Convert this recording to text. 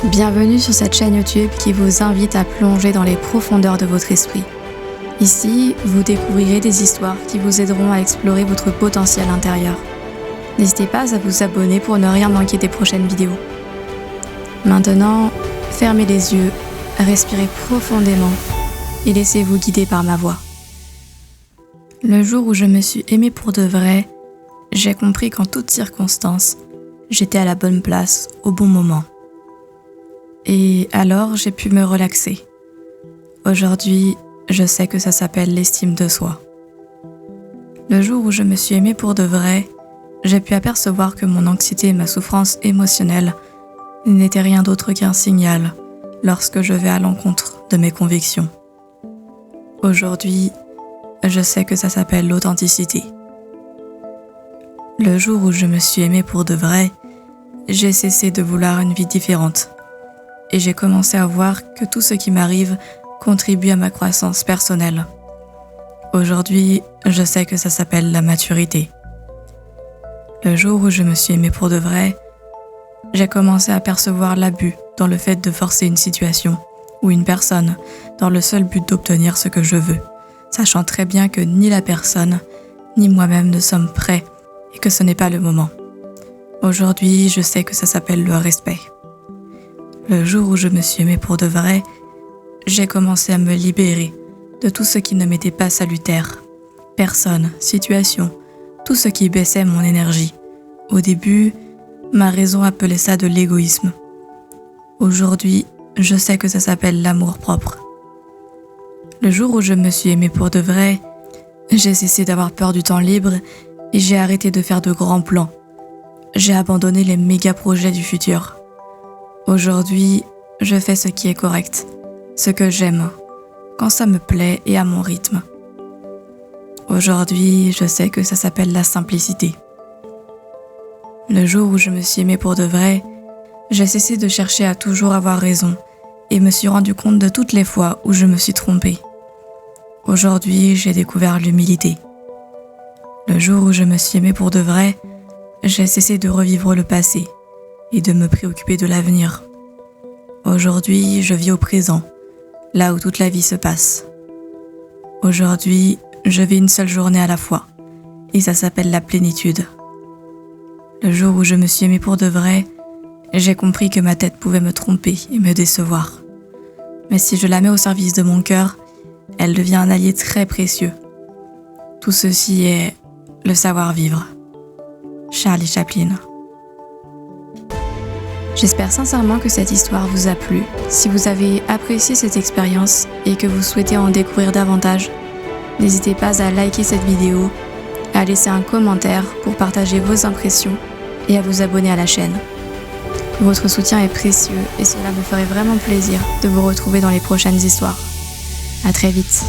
Bienvenue sur cette chaîne YouTube qui vous invite à plonger dans les profondeurs de votre esprit. Ici, vous découvrirez des histoires qui vous aideront à explorer votre potentiel intérieur. N'hésitez pas à vous abonner pour ne rien manquer des prochaines vidéos. Maintenant, fermez les yeux, respirez profondément et laissez-vous guider par ma voix. Le jour où je me suis aimée pour de vrai, j'ai compris qu'en toutes circonstances, j'étais à la bonne place, au bon moment. Et alors, j'ai pu me relaxer. Aujourd'hui, je sais que ça s'appelle l'estime de soi. Le jour où je me suis aimée pour de vrai, j'ai pu apercevoir que mon anxiété et ma souffrance émotionnelle n'étaient rien d'autre qu'un signal lorsque je vais à l'encontre de mes convictions. Aujourd'hui, je sais que ça s'appelle l'authenticité. Le jour où je me suis aimée pour de vrai, j'ai cessé de vouloir une vie différente. Et j'ai commencé à voir que tout ce qui m'arrive contribue à ma croissance personnelle. Aujourd'hui, je sais que ça s'appelle la maturité. Le jour où je me suis aimée pour de vrai, j'ai commencé à percevoir l'abus dans le fait de forcer une situation ou une personne dans le seul but d'obtenir ce que je veux, sachant très bien que ni la personne, ni moi-même ne sommes prêts et que ce n'est pas le moment. Aujourd'hui, je sais que ça s'appelle le respect. Le jour où je me suis aimée pour de vrai, j'ai commencé à me libérer de tout ce qui ne m'était pas salutaire. Personne, situation, tout ce qui baissait mon énergie. Au début, ma raison appelait ça de l'égoïsme. Aujourd'hui, je sais que ça s'appelle l'amour-propre. Le jour où je me suis aimée pour de vrai, j'ai cessé d'avoir peur du temps libre et j'ai arrêté de faire de grands plans. J'ai abandonné les méga projets du futur. Aujourd'hui, je fais ce qui est correct, ce que j'aime, quand ça me plaît et à mon rythme. Aujourd'hui, je sais que ça s'appelle la simplicité. Le jour où je me suis aimée pour de vrai, j'ai cessé de chercher à toujours avoir raison et me suis rendu compte de toutes les fois où je me suis trompée. Aujourd'hui, j'ai découvert l'humilité. Le jour où je me suis aimée pour de vrai, j'ai cessé de revivre le passé et de me préoccuper de l'avenir. Aujourd'hui, je vis au présent, là où toute la vie se passe. Aujourd'hui, je vis une seule journée à la fois, et ça s'appelle la plénitude. Le jour où je me suis aimée pour de vrai, j'ai compris que ma tête pouvait me tromper et me décevoir. Mais si je la mets au service de mon cœur, elle devient un allié très précieux. Tout ceci est le savoir-vivre. Charlie Chaplin. J'espère sincèrement que cette histoire vous a plu. Si vous avez apprécié cette expérience et que vous souhaitez en découvrir davantage, n'hésitez pas à liker cette vidéo, à laisser un commentaire pour partager vos impressions et à vous abonner à la chaîne. Votre soutien est précieux et cela me ferait vraiment plaisir de vous retrouver dans les prochaines histoires. À très vite.